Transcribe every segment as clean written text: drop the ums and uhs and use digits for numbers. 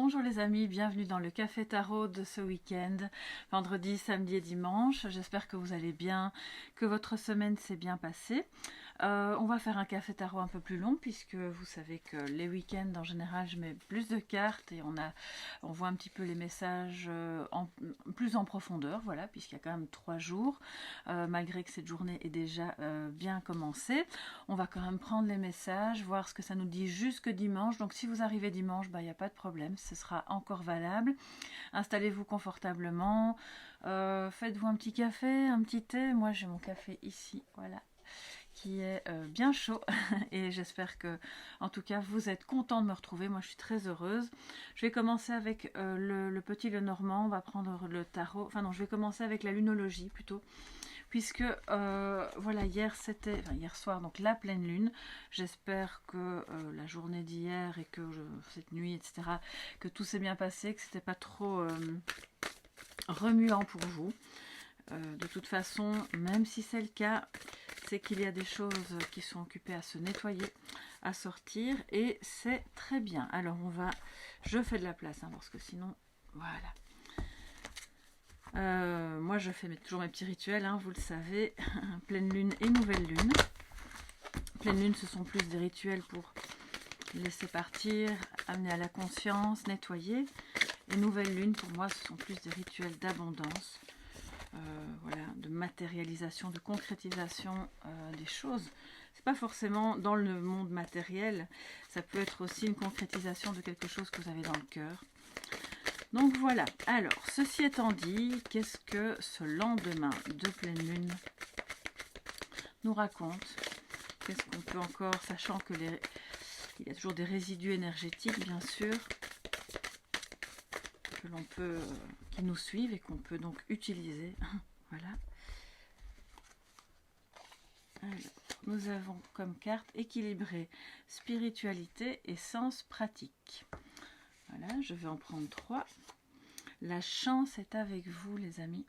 Bonjour les amis, bienvenue dans le Café Tarot de ce week-end, vendredi, samedi et dimanche. J'espère que vous allez bien, que votre semaine s'est bien passée. On va faire un Café Tarot un peu plus long puisque vous savez que les week-ends en général je mets plus de cartes et on voit un petit peu les messages plus en profondeur, voilà, puisqu'il y a quand même 3 jours, malgré que cette journée est déjà bien commencée. On va quand même prendre les messages, voir ce que ça nous dit jusque dimanche. Donc si vous arrivez dimanche, il n'y a pas de problème, ce sera encore valable. Installez-vous confortablement, faites-vous un petit café, un petit thé. Moi j'ai mon café ici, voilà, qui est bien chaud et j'espère que en tout cas vous êtes contents de me retrouver. Moi je suis très heureuse. Je vais commencer avec le petit Lenormand. On va prendre le tarot, enfin non, je vais commencer avec la lunologie plutôt, puisque voilà, hier soir, donc la pleine lune. J'espère que la journée d'hier et que cette nuit, etc., que tout s'est bien passé, que c'était pas trop remuant pour vous. De toute façon, même si c'est le cas, c'est qu'il y a des choses qui sont occupées à se nettoyer, à sortir, et c'est très bien. Alors je fais de la place, parce que sinon, voilà. Moi je fais toujours mes petits rituels, vous le savez, pleine lune et nouvelle lune. Pleine lune, ce sont plus des rituels pour laisser partir, amener à la conscience, nettoyer. Et nouvelle lune, pour moi, ce sont plus des rituels d'abondance, voilà, de matérialisation, de concrétisation des choses. C'est pas forcément dans le monde matériel, ça peut être aussi une concrétisation de quelque chose que vous avez dans le cœur. Donc voilà, alors ceci étant dit, qu'est-ce que ce lendemain de pleine lune nous raconte? Qu'est-ce qu'on peut encore, sachant que il y a toujours des résidus énergétiques bien sûr, que l'on peut, qui nous suivent et qu'on peut donc utiliser. Voilà. Alors, nous avons comme carte équilibré, spiritualité et sens pratique. Voilà, je vais en prendre 3. La chance est avec vous les amis.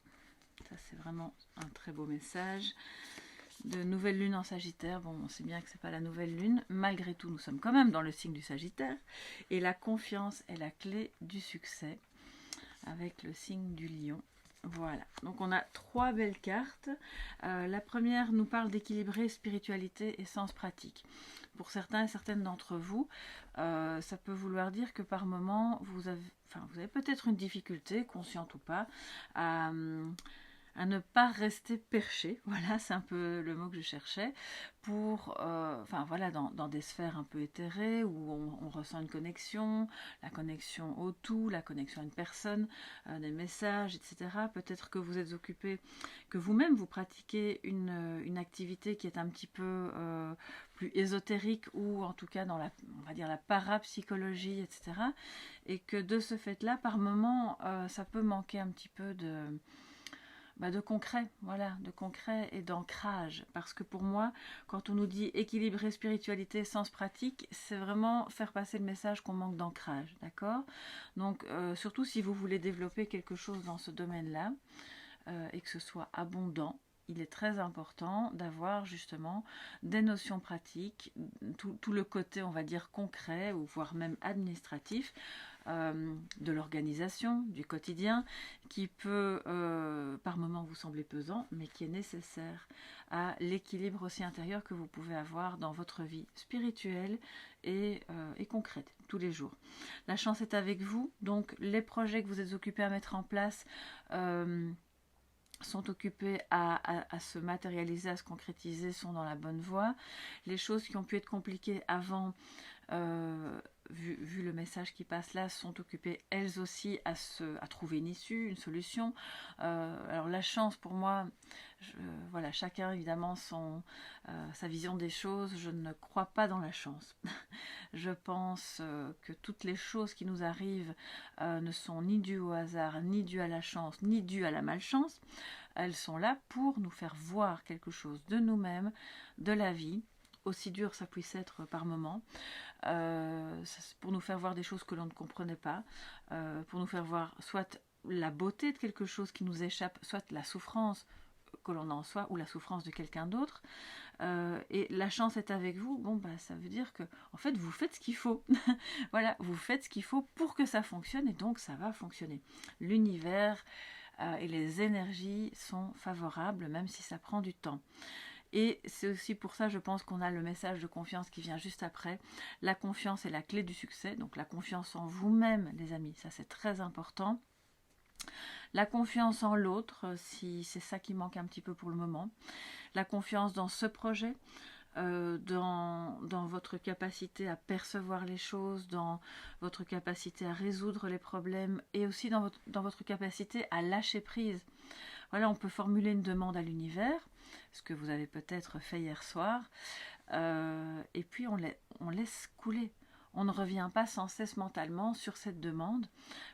Ça c'est vraiment un très beau message. De nouvelle lune en Sagittaire. Bon, on sait bien que c'est pas la nouvelle lune. Malgré tout, nous sommes quand même dans le signe du Sagittaire. Et la confiance est la clé du succès. Avec le signe du Lion. Voilà, donc on a 3 belles cartes. La première nous parle d'équilibrer spiritualité et sens pratique. Pour certains et certaines d'entre vous, ça peut vouloir dire que par moment, vous avez peut-être une difficulté, consciente ou pas, à ne pas rester perché, voilà, c'est un peu le mot que je cherchais, pour, voilà, dans des sphères un peu éthérées, où on ressent une connexion, la connexion au tout, la connexion à une personne, des messages, etc. Peut-être que vous êtes occupé, que vous-même vous pratiquez une activité qui est un petit peu plus ésotérique, ou en tout cas dans on va dire la parapsychologie, etc. Et que de ce fait-là, par moment, ça peut manquer un petit peu de concret, voilà, de concret et d'ancrage. Parce que pour moi, quand on nous dit équilibrer spiritualité, sens pratique, c'est vraiment faire passer le message qu'on manque d'ancrage, d'accord? Donc, surtout si vous voulez développer quelque chose dans ce domaine-là, et que ce soit abondant, il est très important d'avoir justement des notions pratiques, tout le côté, on va dire, concret, ou voire même administratif, de l'organisation, du quotidien, qui peut par moments vous sembler pesant, mais qui est nécessaire à l'équilibre aussi intérieur que vous pouvez avoir dans votre vie spirituelle et concrète, tous les jours. La chance est avec vous, donc les projets que vous êtes occupés à mettre en place sont occupés à se matérialiser, à se concrétiser, sont dans la bonne voie. Les choses qui ont pu être compliquées avant, vu le message qui passe là, sont occupées elles aussi à trouver une issue, une solution. Alors la chance pour moi, voilà, chacun évidemment sa vision des choses. Je ne crois pas dans la chance. Je pense que toutes les choses qui nous arrivent ne sont ni dues au hasard, ni dues à la chance, ni dues à la malchance. Elles sont là pour nous faire voir quelque chose de nous-mêmes, de la vie, aussi dur ça puisse être par moment, pour nous faire voir des choses que l'on ne comprenait pas, pour nous faire voir soit la beauté de quelque chose qui nous échappe, soit la souffrance que l'on a en soi ou la souffrance de quelqu'un d'autre. et la chance est avec vous, bon bah ça veut dire que en fait vous faites ce qu'il faut. Voilà, vous faites ce qu'il faut pour que ça fonctionne et donc ça va fonctionner. L'univers et les énergies sont favorables même si ça prend du temps. Et c'est aussi pour ça, je pense, qu'on a le message de confiance qui vient juste après. La confiance est la clé du succès, donc la confiance en vous-même, les amis, ça c'est très important. La confiance en l'autre, si c'est ça qui manque un petit peu pour le moment. La confiance dans ce projet, dans votre capacité à percevoir les choses, dans votre capacité à résoudre les problèmes et aussi dans votre capacité à lâcher prise. Voilà, on peut formuler une demande à l'univers, ce que vous avez peut-être fait hier soir, et puis on laisse couler. On ne revient pas sans cesse mentalement sur cette demande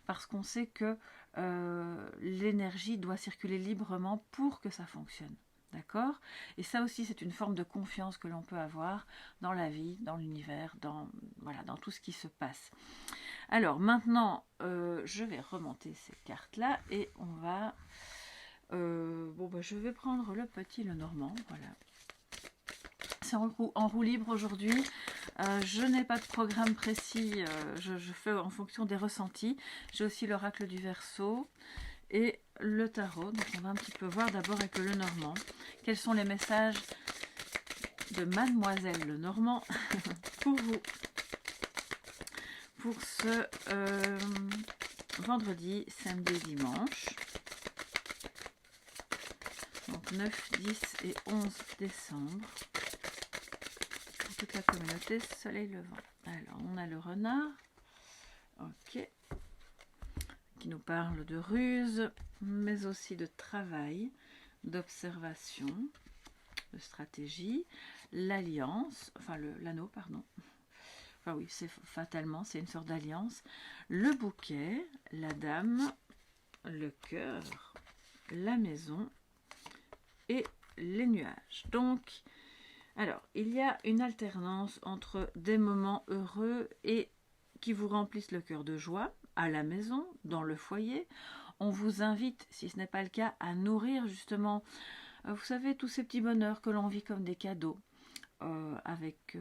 parce qu'on sait que l'énergie doit circuler librement pour que ça fonctionne. D'accord? Et ça aussi, c'est une forme de confiance que l'on peut avoir dans la vie, dans l'univers, voilà, dans tout ce qui se passe. Alors maintenant, je vais remonter ces cartes-là et on va... je vais prendre le petit Lenormand, voilà. C'est en roue libre aujourd'hui. Je n'ai pas de programme précis, je fais en fonction des ressentis. J'ai aussi l'oracle du Verseau et le tarot. Donc on va un petit peu voir d'abord avec le Lenormand. Quels sont les messages de Mademoiselle Lenormand pour vous pour ce vendredi, samedi, dimanche. Donc 9, 10 et 11 décembre. Pour toute la communauté Soleil Levant. Alors, on a le renard. Ok. Qui nous parle de ruse, mais aussi de travail, d'observation, de stratégie, l'alliance, enfin l'anneau, pardon. Enfin oui, c'est fatalement, c'est une sorte d'alliance. Le bouquet, la dame, le cœur, la maison et les nuages. Donc, alors, il y a une alternance entre des moments heureux et qui vous remplissent le cœur de joie, à la maison, dans le foyer. On vous invite, si ce n'est pas le cas, à nourrir justement, vous savez, tous ces petits bonheurs que l'on vit comme des cadeaux. Avec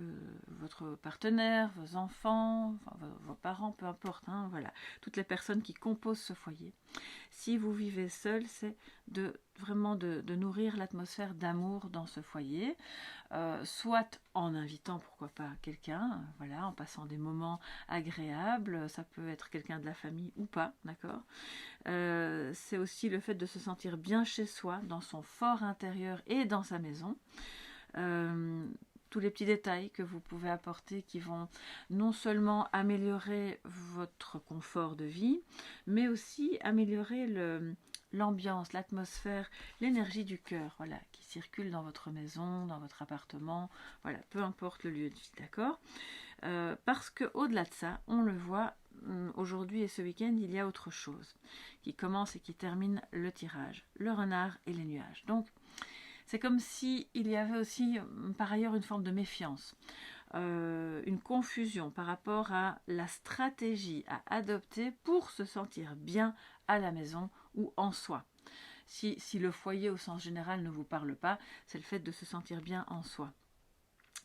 votre partenaire, vos enfants, enfin, vos parents, peu importe, hein, voilà, toutes les personnes qui composent ce foyer. Si vous vivez seul, c'est vraiment de nourrir l'atmosphère d'amour dans ce foyer, soit en invitant, pourquoi pas, quelqu'un, voilà, en passant des moments agréables, ça peut être quelqu'un de la famille ou pas, d'accord. C'est aussi le fait de se sentir bien chez soi, dans son fort intérieur et dans sa maison. Tous les petits détails que vous pouvez apporter qui vont non seulement améliorer votre confort de vie, mais aussi améliorer l'ambiance, l'atmosphère, l'énergie du cœur, voilà, qui circule dans votre maison, dans votre appartement, voilà, peu importe le lieu de vie, d'accord. Parce que au-delà de ça, on le voit aujourd'hui et ce week-end, il y a autre chose qui commence et qui termine le tirage, le renard et les nuages. Donc, c'est comme s'il y avait aussi, par ailleurs, une forme de méfiance, une confusion par rapport à la stratégie à adopter pour se sentir bien à la maison ou en soi. Si le foyer au sens général ne vous parle pas, c'est le fait de se sentir bien en soi.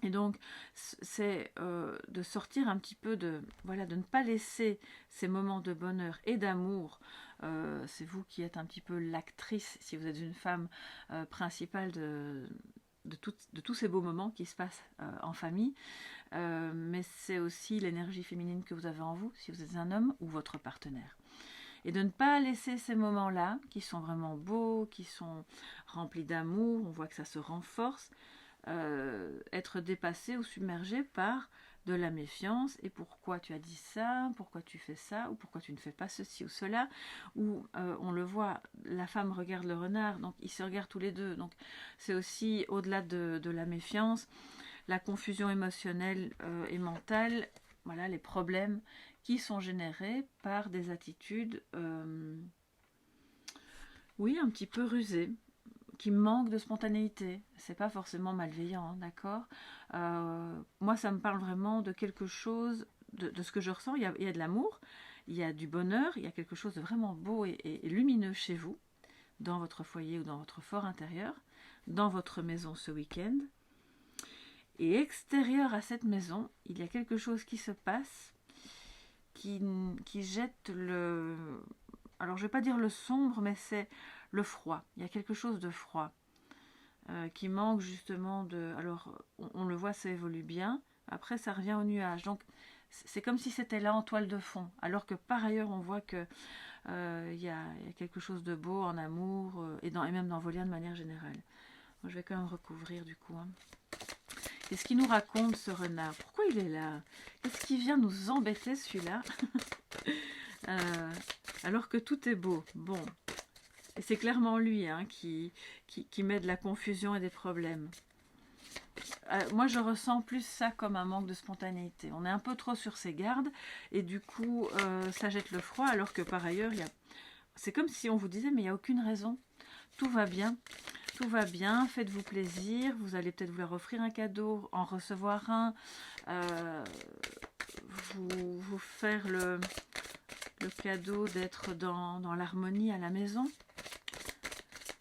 Et donc, c'est de sortir un petit peu de ne pas laisser ces moments de bonheur et d'amour. C'est vous qui êtes un petit peu l'actrice, si vous êtes une femme principale de tous ces beaux moments qui se passent en famille. Mais c'est aussi l'énergie féminine que vous avez en vous, si vous êtes un homme ou votre partenaire. Et de ne pas laisser ces moments-là, qui sont vraiment beaux, qui sont remplis d'amour, on voit que ça se renforce, être dépassé ou submergé par de la méfiance. Et pourquoi tu as dit ça, pourquoi tu fais ça, ou pourquoi tu ne fais pas ceci ou cela, ou on le voit, la femme regarde le renard, donc ils se regardent tous les deux. Donc c'est aussi au-delà de la méfiance, la confusion émotionnelle et mentale, voilà, les problèmes qui sont générés par des attitudes oui, un petit peu rusées, qui manque de spontanéité. C'est pas forcément malveillant, hein, d'accord. Moi, ça me parle vraiment de quelque chose, de ce que je ressens. Il y a de l'amour, il y a du bonheur, il y a quelque chose de vraiment beau et lumineux chez vous, dans votre foyer ou dans votre fort intérieur, dans votre maison ce week-end. Et extérieur à cette maison, il y a quelque chose qui se passe, qui jette le... Alors je ne vais pas dire le sombre, mais c'est le froid. Il y a quelque chose de froid qui manque justement de... Alors on le voit, ça évolue bien. Après ça revient au nuage. Donc c'est comme si c'était là en toile de fond. Alors que par ailleurs on voit que il y a quelque chose de beau en amour et même dans Volia de manière générale. Moi, je vais quand même recouvrir du coup. Hein. Qu'est-ce qu'il nous raconte ce renard? Pourquoi il est là? Qu'est-ce qui vient nous embêter celui-là alors que tout est beau. Bon. Et c'est clairement lui hein, qui met de la confusion et des problèmes. Moi, je ressens plus ça comme un manque de spontanéité. On est un peu trop sur ses gardes et du coup, ça jette le froid alors que par ailleurs, c'est comme si on vous disait mais il n'y a aucune raison. Tout va bien. Tout va bien, faites-vous plaisir. Vous allez peut-être vouloir offrir un cadeau, en recevoir un, vous faire le cadeau d'être dans l'harmonie à la maison,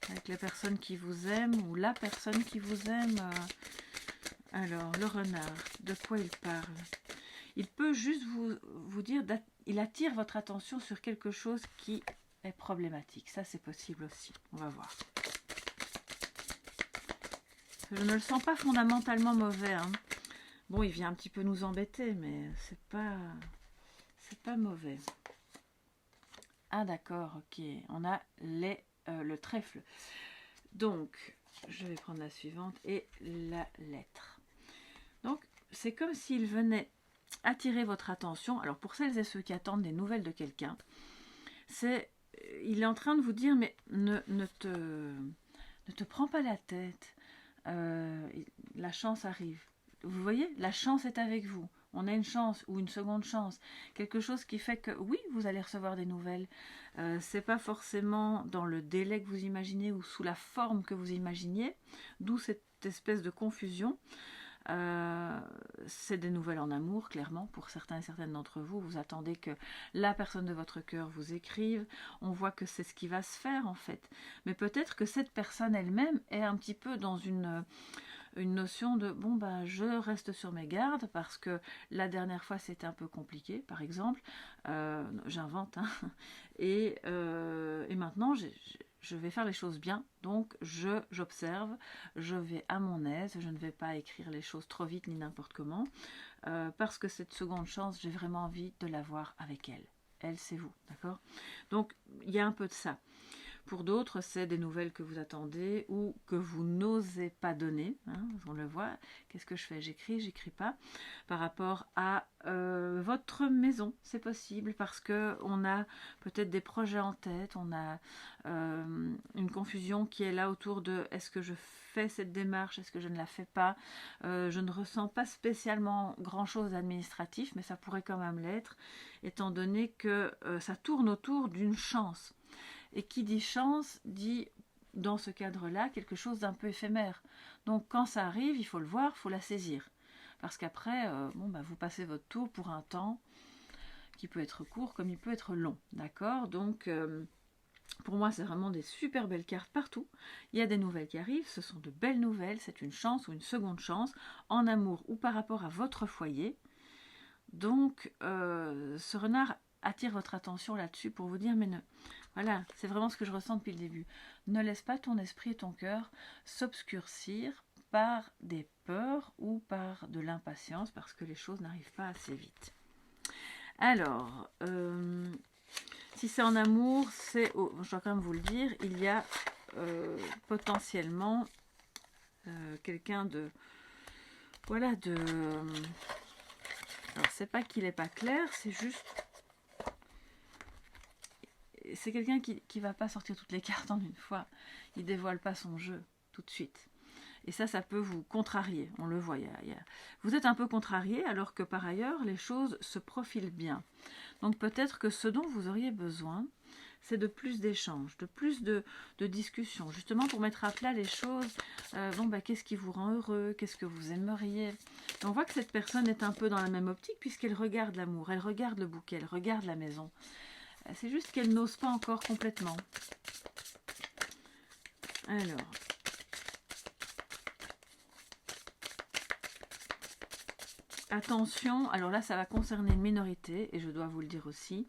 avec les personnes qui vous aiment ou la personne qui vous aime. Alors, le renard, de quoi il parle? Il peut juste vous dire, il attire votre attention sur quelque chose qui est problématique. Ça, c'est possible aussi. On va voir. Je ne le sens pas fondamentalement mauvais. Hein. Bon, il vient un petit peu nous embêter, mais c'est pas mauvais. Ah d'accord, ok. On a le trèfle. Donc, je vais prendre la suivante et la lettre. Donc, c'est comme s'il venait attirer votre attention. Alors, pour celles et ceux qui attendent des nouvelles de quelqu'un, il est en train de vous dire, mais ne te prends pas la tête. La chance arrive. Vous voyez, la chance est avec vous. On a une chance ou une seconde chance. Quelque chose qui fait que, oui, vous allez recevoir des nouvelles. C'est pas forcément dans le délai que vous imaginez ou sous la forme que vous imaginiez. D'où cette espèce de confusion. C'est des nouvelles en amour, clairement. Pour certains et certaines d'entre vous, vous attendez que la personne de votre cœur vous écrive. On voit que c'est ce qui va se faire, en fait. Mais peut-être que cette personne elle-même est un petit peu dans une notion de bon bah je reste sur mes gardes parce que la dernière fois c'était un peu compliqué par exemple, j'invente hein, et maintenant je vais faire les choses bien, donc j'observe, je vais à mon aise, je ne vais pas écrire les choses trop vite ni n'importe comment, parce que cette seconde chance j'ai vraiment envie de l'avoir avec elle c'est vous, d'accord? Donc il y a un peu de ça. Pour d'autres, c'est des nouvelles que vous attendez ou que vous n'osez pas donner. Hein, on le voit. Qu'est-ce que je fais? J'écris pas. Par rapport à votre maison, c'est possible parce qu'on a peut-être des projets en tête, on a une confusion qui est là autour de est-ce que je fais cette démarche, est-ce que je ne la fais pas. Je ne ressens pas spécialement grand-chose administratif, mais ça pourrait quand même l'être, étant donné que ça tourne autour d'une chance. Et qui dit chance, dit dans ce cadre-là quelque chose d'un peu éphémère. Donc quand ça arrive, il faut le voir, il faut la saisir. Parce qu'après, vous passez votre tour pour un temps qui peut être court comme il peut être long. D'accord? Donc pour moi, c'est vraiment des super belles cartes partout. Il y a des nouvelles qui arrivent, ce sont de belles nouvelles, c'est une chance ou une seconde chance, en amour ou par rapport à votre foyer. Donc ce renard attire votre attention là-dessus pour vous dire, mais voilà, c'est vraiment ce que je ressens depuis le début. Ne laisse pas ton esprit et ton cœur s'obscurcir par des peurs ou par de l'impatience parce que les choses n'arrivent pas assez vite. Alors, si c'est en amour, je dois quand même vous le dire, il y a potentiellement quelqu'un de... Voilà, alors, c'est pas qu'il n'est pas clair, c'est juste... C'est quelqu'un qui ne va pas sortir toutes les cartes en une fois. Il ne dévoile pas son jeu tout de suite. Et ça peut vous contrarier. On le voit. Vous êtes un peu contrarié alors que par ailleurs, les choses se profilent bien. Donc peut-être que ce dont vous auriez besoin, c'est de plus d'échanges, de plus de discussions, justement pour mettre à plat les choses. Qu'est-ce qui vous rend heureux? Qu'est-ce que vous aimeriez? Et on voit que cette personne est un peu dans la même optique puisqu'elle regarde l'amour, elle regarde le bouquet, elle regarde la maison. C'est juste qu'elle n'ose pas encore complètement. Alors. attention, alors là ça va concerner une minorité, et je dois vous le dire aussi,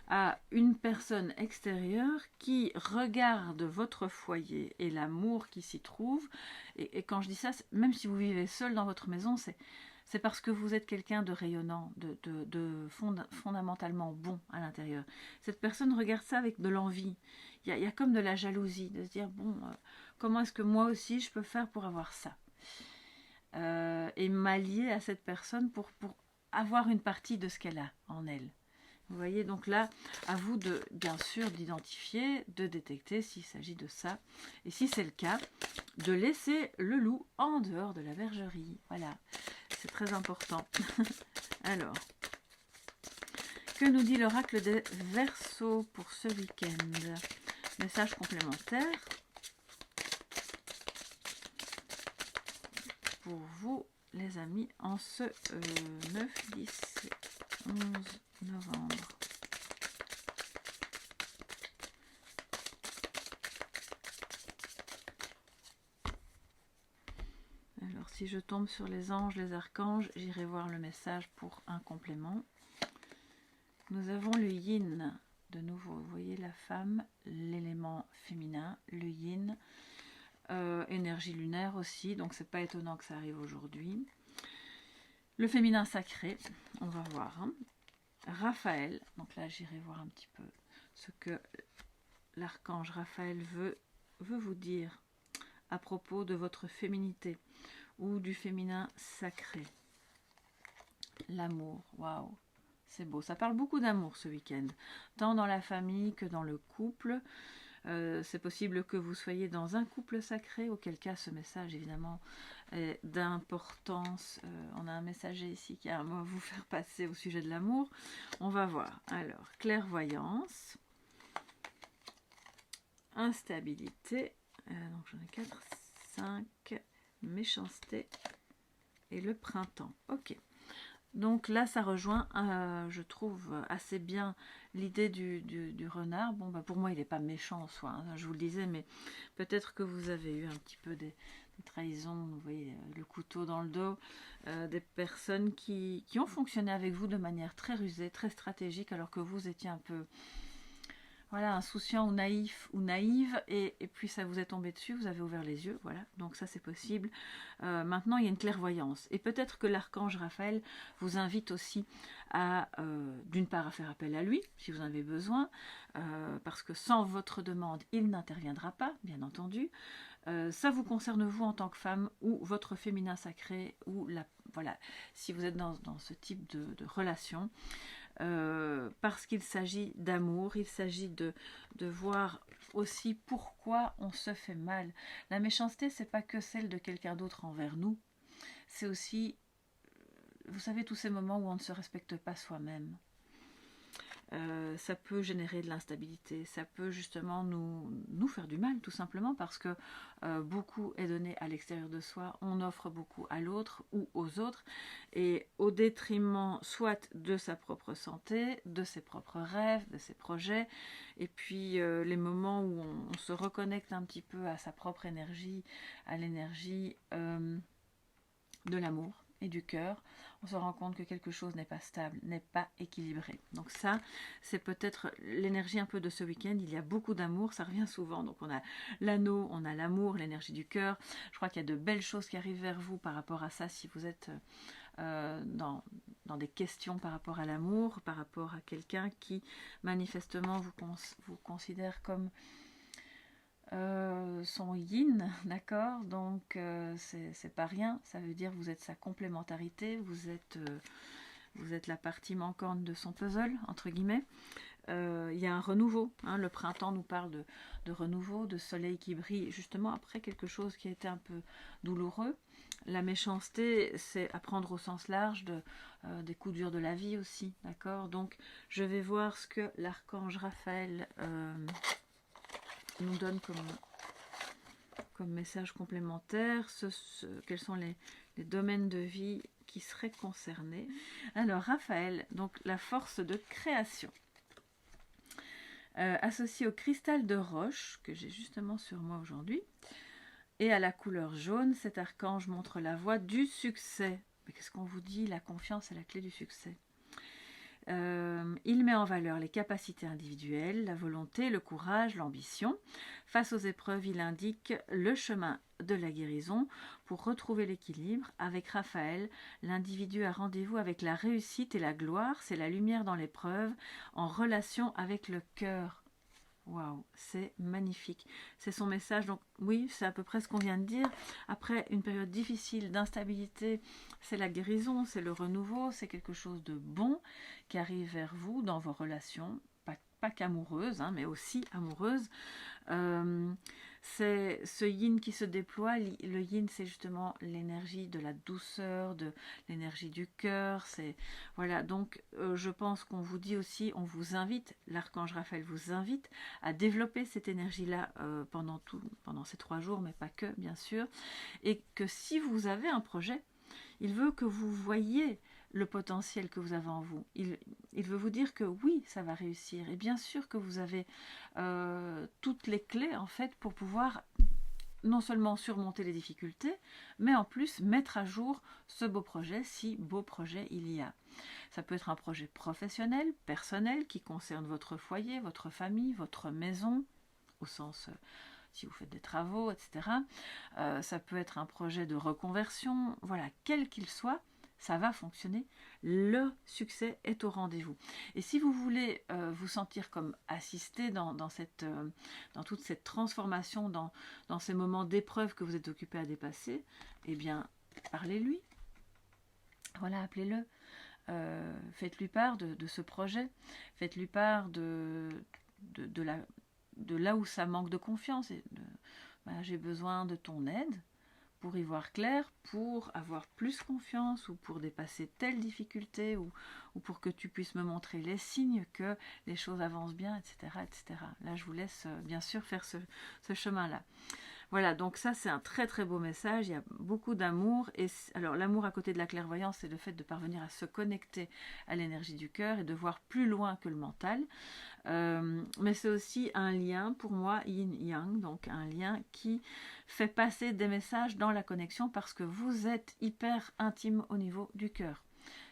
à une personne extérieure qui regarde votre foyer et l'amour qui s'y trouve. Et quand je dis ça, même si vous vivez seul dans votre maison, c'est parce que vous êtes quelqu'un de rayonnant, fondamentalement bon à l'intérieur. Cette personne regarde ça avec de l'envie. Il y a comme de la jalousie, de se dire, bon, comment est-ce que moi aussi je peux faire pour avoir ça, et m'allier à cette personne pour avoir une partie de ce qu'elle a en elle. Vous voyez, donc là, à vous de, bien sûr, d'identifier, de détecter s'il s'agit de ça. Et si c'est le cas, de laisser le loup en dehors de la bergerie. Voilà, c'est très important. Alors, que nous dit l'oracle des Verseaux pour ce week-end? Message complémentaire pour vous, les amis, en ce 9, 10, 11 novembre. Alors, si je tombe sur les anges, les archanges, j'irai voir le message pour un complément. Nous avons le yin, de nouveau, vous voyez la femme, l'élément féminin, le yin, énergie lunaire aussi, donc c'est pas étonnant que ça arrive aujourd'hui. Le féminin sacré, on va voir. Hein. Raphaël, donc là j'irai voir un petit peu ce que l'archange Raphaël veut vous dire à propos de votre féminité ou du féminin sacré. L'amour, waouh, c'est beau. Ça parle beaucoup d'amour ce week-end, tant dans la famille que dans le couple. C'est possible que vous soyez dans un couple sacré, auquel cas ce message évidemment est d'importance. On a un messager ici qui a un mot à vous faire passer au sujet de l'amour. On va voir. Alors, clairvoyance, instabilité, donc j'en ai 4, 5, méchanceté et le printemps. Ok. Donc là, ça rejoint, je trouve, assez bien l'idée du renard. Bon, bah pour moi, il n'est pas méchant en soi, hein, je vous le disais, mais peut-être que vous avez eu un petit peu des trahisons, vous voyez, le couteau dans le dos, des personnes qui ont fonctionné avec vous de manière très rusée, très stratégique, alors que vous étiez un peu... Voilà, insouciant ou naïf ou naïve, et puis ça vous est tombé dessus, vous avez ouvert les yeux, voilà, donc ça c'est possible. Maintenant il y a une clairvoyance, et peut-être que l'archange Raphaël vous invite aussi à, d'une part, à faire appel à lui, si vous en avez besoin, parce que sans votre demande, il n'interviendra pas, bien entendu. Ça vous concerne vous en tant que femme, ou votre féminin sacré, ou voilà, si vous êtes dans ce type de relation. Parce qu'il s'agit d'amour, il s'agit de voir aussi pourquoi on se fait mal. La méchanceté, c'est pas que celle de quelqu'un d'autre envers nous, c'est aussi, vous savez, tous ces moments où on ne se respecte pas soi-même. Ça peut générer de l'instabilité, ça peut justement nous faire du mal, tout simplement, parce que beaucoup est donné à l'extérieur de soi, on offre beaucoup à l'autre ou aux autres, et au détriment soit de sa propre santé, de ses propres rêves, de ses projets, et puis les moments où on se reconnecte un petit peu à sa propre énergie, à l'énergie de l'amour et du cœur, on se rend compte que quelque chose n'est pas stable, n'est pas équilibré. Donc ça, c'est peut-être l'énergie un peu de ce week-end. Il y a beaucoup d'amour, ça revient souvent. Donc on a l'anneau, on a l'amour, l'énergie du cœur. Je crois qu'il y a de belles choses qui arrivent vers vous par rapport à ça, si vous êtes dans des questions par rapport à l'amour, par rapport à quelqu'un qui manifestement vous considère comme son yin, d'accord, donc c'est pas rien, ça veut dire que vous êtes sa complémentarité, vous êtes la partie manquante de son puzzle, entre guillemets. Il y a un renouveau, hein, le printemps nous parle de renouveau, de soleil qui brille, justement après quelque chose qui a été un peu douloureux. La méchanceté, c'est à prendre au sens large des coups durs de la vie aussi, d'accord, donc je vais voir ce que l'archange Raphaël nous donne comme message complémentaire, quels sont les domaines de vie qui seraient concernés. Alors Raphaël, donc la force de création, associée au cristal de roche que j'ai justement sur moi aujourd'hui, et à la couleur jaune, cet archange montre la voie du succès. qu'est-ce qu'on vous dit? La confiance est la clé du succès. Il met en valeur les capacités individuelles, la volonté, le courage, l'ambition. Face aux épreuves, il indique le chemin de la guérison pour retrouver l'équilibre. Avec Raphaël, l'individu a rendez-vous avec la réussite et la gloire. C'est la lumière dans l'épreuve, en relation avec le cœur. Waouh, c'est magnifique. C'est son message. Donc oui, c'est à peu près ce qu'on vient de dire. Après une période difficile d'instabilité, c'est la guérison, c'est le renouveau, c'est quelque chose de bon qui arrive vers vous dans vos relations, pas qu'amoureuses, mais aussi amoureuses. C'est ce yin qui se déploie. Le yin, c'est justement l'énergie de la douceur, de l'énergie du cœur. C'est voilà. Donc, je pense qu'on vous dit aussi, on vous invite, l'archange Raphaël vous invite à développer cette énergie-là pendant ces 3 jours, mais pas que, bien sûr. Et que si vous avez un projet, il veut que vous voyiez le potentiel que vous avez en vous. Il veut vous dire que oui, ça va réussir. Et bien sûr que vous avez toutes les clés, en fait, pour pouvoir non seulement surmonter les difficultés, mais en plus mettre à jour ce beau projet, si beau projet il y a. Ça peut être un projet professionnel, personnel, qui concerne votre foyer, votre famille, votre maison, au sens... si vous faites des travaux, etc. Ça peut être un projet de reconversion, voilà, quel qu'il soit, ça va fonctionner, le succès est au rendez-vous. Et si vous voulez vous sentir comme assisté dans toute cette transformation, dans ces moments d'épreuve que vous êtes occupé à dépasser, eh bien, parlez-lui, voilà, appelez-le, faites-lui part de ce projet, faites-lui part de là où ça manque de confiance. J'ai besoin de ton aide pour y voir clair, pour avoir plus confiance ou pour dépasser telle difficulté ou pour que tu puisses me montrer les signes que les choses avancent bien, etc. etc. Là, je vous laisse bien sûr faire ce chemin-là. Voilà, donc ça c'est un très très beau message, il y a beaucoup d'amour. Et alors l'amour à côté de la clairvoyance, c'est le fait de parvenir à se connecter à l'énergie du cœur et de voir plus loin que le mental. Mais c'est aussi un lien pour moi yin-yang, donc un lien qui fait passer des messages dans la connexion parce que vous êtes hyper intime au niveau du cœur.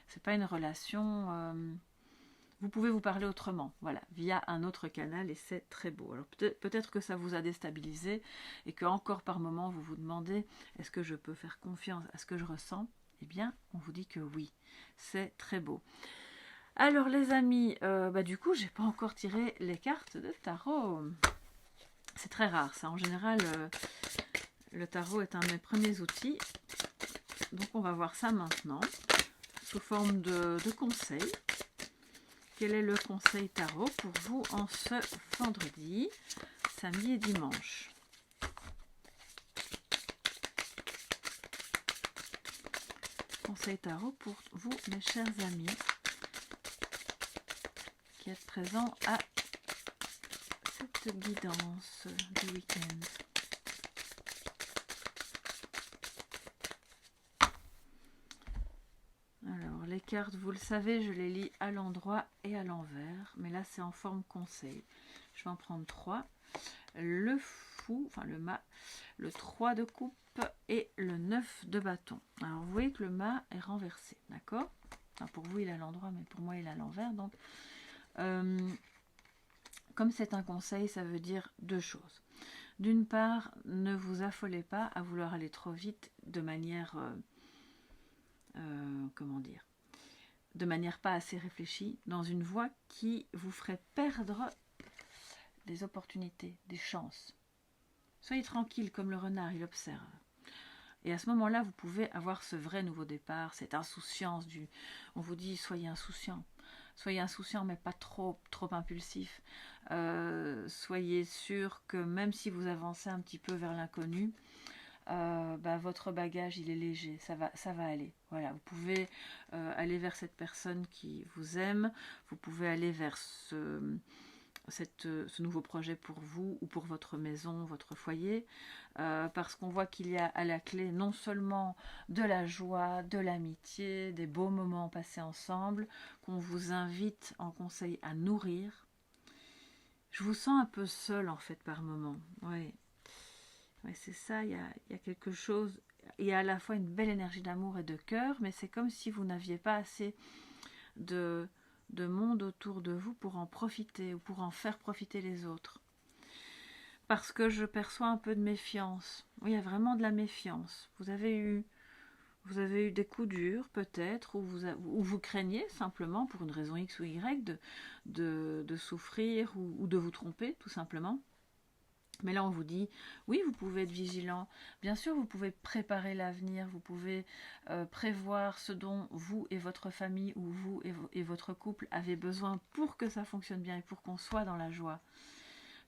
C'est pas une relation... vous pouvez vous parler autrement, voilà, via un autre canal, et c'est très beau. Alors peut-être que ça vous a déstabilisé et que encore par moment vous vous demandez est-ce que je peux faire confiance à ce que je ressens? Eh bien, on vous dit que oui, c'est très beau. Alors les amis, du coup, j'ai pas encore tiré les cartes de tarot. C'est très rare, ça. En général, le tarot est un de mes premiers outils. Donc on va voir ça maintenant, sous forme de conseils. Quel est le conseil tarot pour vous en ce vendredi, samedi et dimanche? Conseil tarot pour vous, mes chers amis, qui êtes présents à cette guidance du week-end. Alors, les cartes, vous le savez, je les lis à l'endroit et à l'envers, mais là c'est en forme conseil. Je vais en prendre 3. Le fou, enfin le mât, le 3 de coupe et le 9 de bâton. Alors vous voyez que le mât est renversé, d'accord? Enfin, pour vous il est à l'endroit, mais pour moi il est à l'envers. Donc, comme c'est un conseil, ça veut dire 2 choses. D'une part, ne vous affolez pas à vouloir aller trop vite de manière... comment dire, de manière pas assez réfléchie, dans une voie qui vous ferait perdre des opportunités, des chances. Soyez tranquille comme le renard, il observe. Et à ce moment-là, vous pouvez avoir ce vrai nouveau départ, cette insouciance on vous dit, soyez insouciant. Soyez insouciant, mais pas trop impulsif. Soyez sûr que même si vous avancez un petit peu vers l'inconnu, votre bagage il est léger, ça va aller. Voilà, vous pouvez aller vers cette personne qui vous aime, vous pouvez aller vers ce nouveau projet pour vous ou pour votre maison, votre foyer, parce qu'on voit qu'il y a à la clé non seulement de la joie, de l'amitié, des beaux moments passés ensemble, qu'on vous invite en conseil à nourrir. Je vous sens un peu seul en fait par moment, ouais. Ouais, c'est ça, il y a quelque chose, il y a à la fois une belle énergie d'amour et de cœur, mais c'est comme si vous n'aviez pas assez de monde autour de vous pour en profiter ou pour en faire profiter les autres. Parce que je perçois un peu de méfiance. Oui, il y a vraiment de la méfiance. Vous avez eu des coups durs peut-être, ou vous craignez simplement, pour une raison X ou Y, de souffrir ou de vous tromper, tout simplement. Mais là, on vous dit, oui, vous pouvez être vigilant. Bien sûr, vous pouvez préparer l'avenir, vous pouvez prévoir ce dont vous et votre famille, ou vous et votre couple avez besoin pour que ça fonctionne bien et pour qu'on soit dans la joie.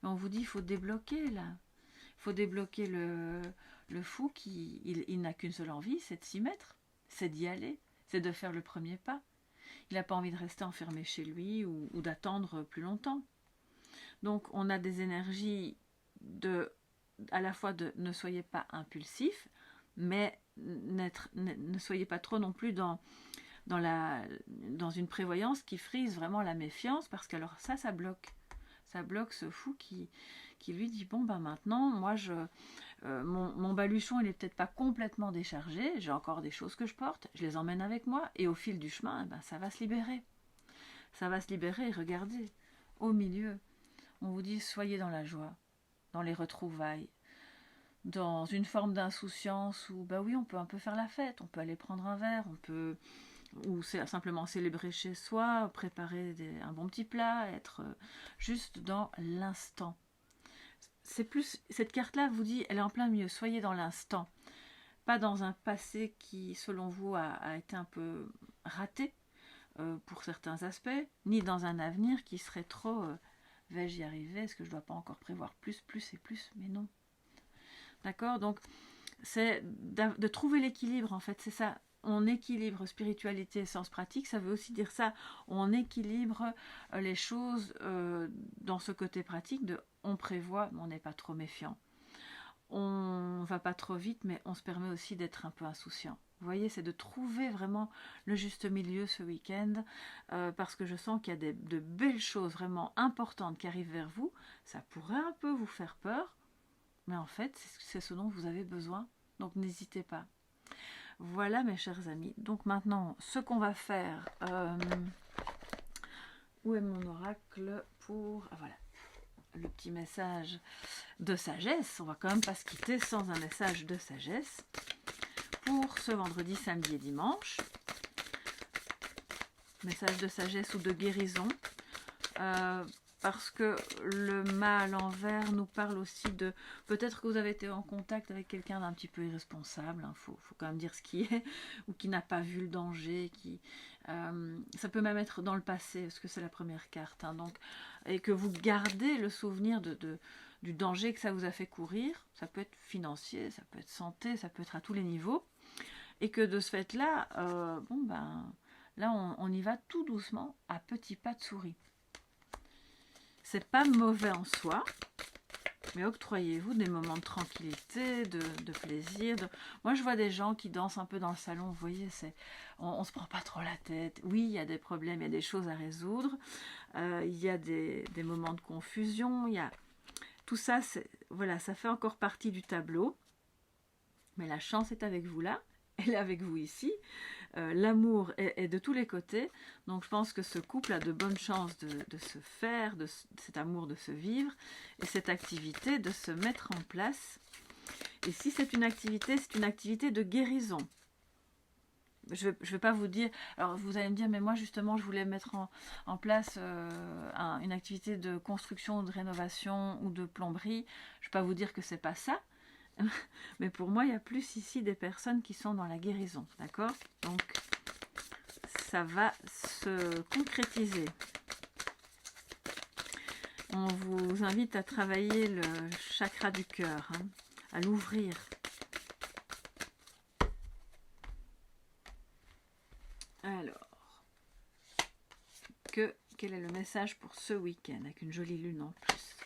Mais on vous dit, il faut débloquer, là. Il faut débloquer le fou il n'a qu'une seule envie, c'est de s'y mettre, c'est d'y aller, c'est de faire le premier pas. Il n'a pas envie de rester enfermé chez lui ou d'attendre plus longtemps. Donc, on a des énergies à la fois de ne soyez pas impulsif, mais ne soyez pas trop non plus dans une prévoyance qui frise vraiment la méfiance, parce que alors ça bloque. Ça bloque ce fou qui lui dit, bon ben maintenant, moi mon baluchon il n'est peut-être pas complètement déchargé, j'ai encore des choses que je porte, je les emmène avec moi, et au fil du chemin, ben, ça va se libérer. Ça va se libérer, et regardez, au milieu, on vous dit, soyez dans la joie, dans les retrouvailles, dans une forme d'insouciance où, bah oui, on peut un peu faire la fête, on peut aller prendre un verre, on peut, ou simplement célébrer chez soi, préparer un bon petit plat, être juste dans l'instant. C'est plus, cette carte-là vous dit, elle est en plein milieu, soyez dans l'instant, pas dans un passé qui, selon vous, a été un peu raté pour certains aspects, ni dans un avenir qui serait trop, vais-je y arriver, est-ce que je ne dois pas encore prévoir plus et plus, mais non. D'accord? Donc, c'est de trouver l'équilibre, en fait, c'est ça. On équilibre spiritualité et sens pratique, ça veut aussi dire ça. On équilibre les choses dans ce côté pratique de on prévoit, mais on n'est pas trop méfiant. On va pas trop vite, mais on se permet aussi d'être un peu insouciant. Vous voyez, c'est de trouver vraiment le juste milieu ce week-end, parce que je sens qu'il y a de belles choses vraiment importantes qui arrivent vers vous. Ça pourrait un peu vous faire peur, mais en fait, c'est ce dont vous avez besoin. Donc n'hésitez pas. Voilà mes chers amis. Donc maintenant, ce qu'on va faire... où est mon oracle pour... Ah, voilà. Le petit message de sagesse. On va quand même pas se quitter sans un message de sagesse. Pour ce vendredi, samedi et dimanche. Message de sagesse ou de guérison. Parce que le mât à l'envers nous parle aussi de... Peut-être que vous avez été en contact avec quelqu'un d'un petit peu irresponsable, hein, faut quand même dire ce qui est, ou qui n'a pas vu le danger, ça peut même être dans le passé, parce que c'est la première carte, hein, donc, et que vous gardez le souvenir du danger que ça vous a fait courir. Ça peut être financier, ça peut être santé, ça peut être à tous les niveaux, et que de ce fait-là, là on y va tout doucement, à petits pas de souris. C'est pas mauvais en soi, mais octroyez-vous des moments de tranquillité, de plaisir. Moi, je vois des gens qui dansent un peu dans le salon, vous voyez, on se prend pas trop la tête. Oui, il y a des problèmes, il y a des choses à résoudre, il y a des moments de confusion, il y a... Tout ça, voilà, ça fait encore partie du tableau, mais la chance est avec vous là, elle est avec vous ici. L'amour est de tous les côtés, donc je pense que ce couple a de bonnes chances de se faire, cet amour de se vivre, et cette activité de se mettre en place. Et si c'est une activité de guérison. Je vais pas vous dire, alors vous allez me dire, mais moi justement je voulais mettre en place une activité de construction ou de rénovation ou de plomberie. Je vais pas vous dire que c'est pas ça. Mais pour moi, il y a plus ici des personnes qui sont dans la guérison, d'accord? Donc, ça va se concrétiser. On vous invite à travailler le chakra du cœur, hein, à l'ouvrir. Alors, quel est le message pour ce week-end, avec une jolie lune en plus?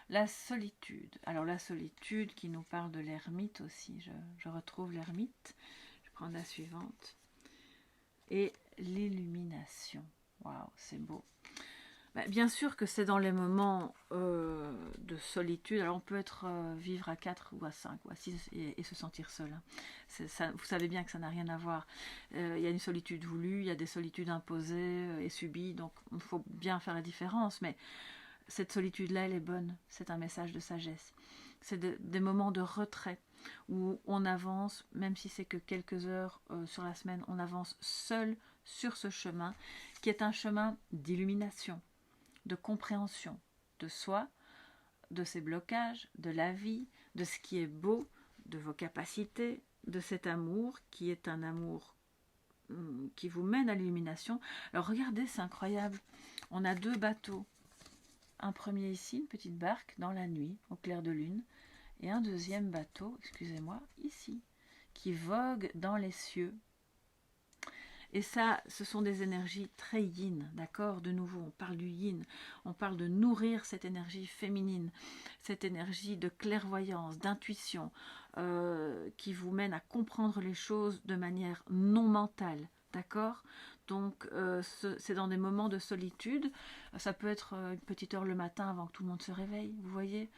La solitude. Alors la solitude qui nous parle de l'ermite aussi. Je retrouve l'ermite. Je prends la suivante. Et l'illumination. Waouh, c'est beau. Bien sûr que c'est dans les moments de solitude. Alors on peut vivre à 4 ou à 5 ou à 6 et se sentir seul. Hein. Ça, vous savez bien que ça n'a rien à voir. Il y a une solitude voulue, il y a des solitudes imposées et subies. Donc il faut bien faire la différence. Mais cette solitude-là, elle est bonne. C'est un message de sagesse. C'est des moments de retrait où on avance, même si c'est que quelques heures sur la semaine, on avance seul sur ce chemin qui est un chemin d'illumination, de compréhension de soi, de ses blocages, de la vie, de ce qui est beau, de vos capacités, de cet amour qui est un amour qui vous mène à l'illumination. Alors regardez, c'est incroyable. On a 2 bateaux. Un premier ici, une petite barque dans la nuit, au clair de lune, et un deuxième bateau, excusez-moi, ici, qui vogue dans les cieux. Et ça, ce sont des énergies très yin, d'accord? De nouveau, on parle du yin, on parle de nourrir cette énergie féminine, cette énergie de clairvoyance, d'intuition, qui vous mène à comprendre les choses de manière non mentale, d'accord? Donc, c'est dans des moments de solitude, ça peut être une petite heure le matin avant que tout le monde se réveille, vous voyez?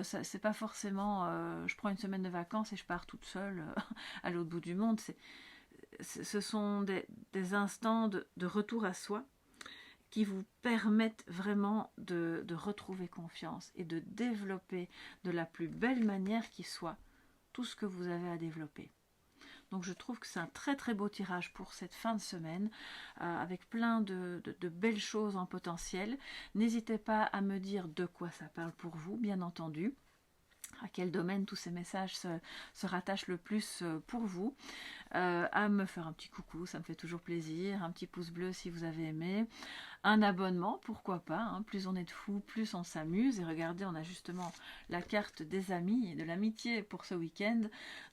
C'est pas forcément, je prends une semaine de vacances et je pars toute seule à l'autre bout du monde, ce sont des instants de retour à soi qui vous permettent vraiment de retrouver confiance et de développer de la plus belle manière qui soit tout ce que vous avez à développer. Donc je trouve que c'est un très très beau tirage pour cette fin de semaine avec plein de belles choses en potentiel. N'hésitez pas à me dire de quoi ça parle pour vous, bien entendu. À quel domaine tous ces messages se rattachent le plus pour vous. À me faire un petit coucou, ça me fait toujours plaisir, un petit pouce bleu si vous avez aimé, un abonnement, pourquoi pas, hein. Plus on est de fous, plus on s'amuse, et regardez, on a justement la carte des amis et de l'amitié pour ce week-end,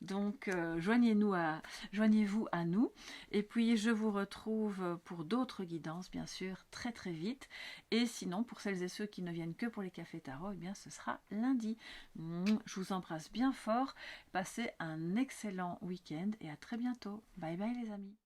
donc joignez-vous à nous, et puis je vous retrouve pour d'autres guidances, bien sûr, très très vite, et sinon, pour celles et ceux qui ne viennent que pour les cafés tarot, eh bien ce sera lundi. Je vous embrasse bien fort, passez un excellent week-end, et à très bientôt. Bye bye les amis.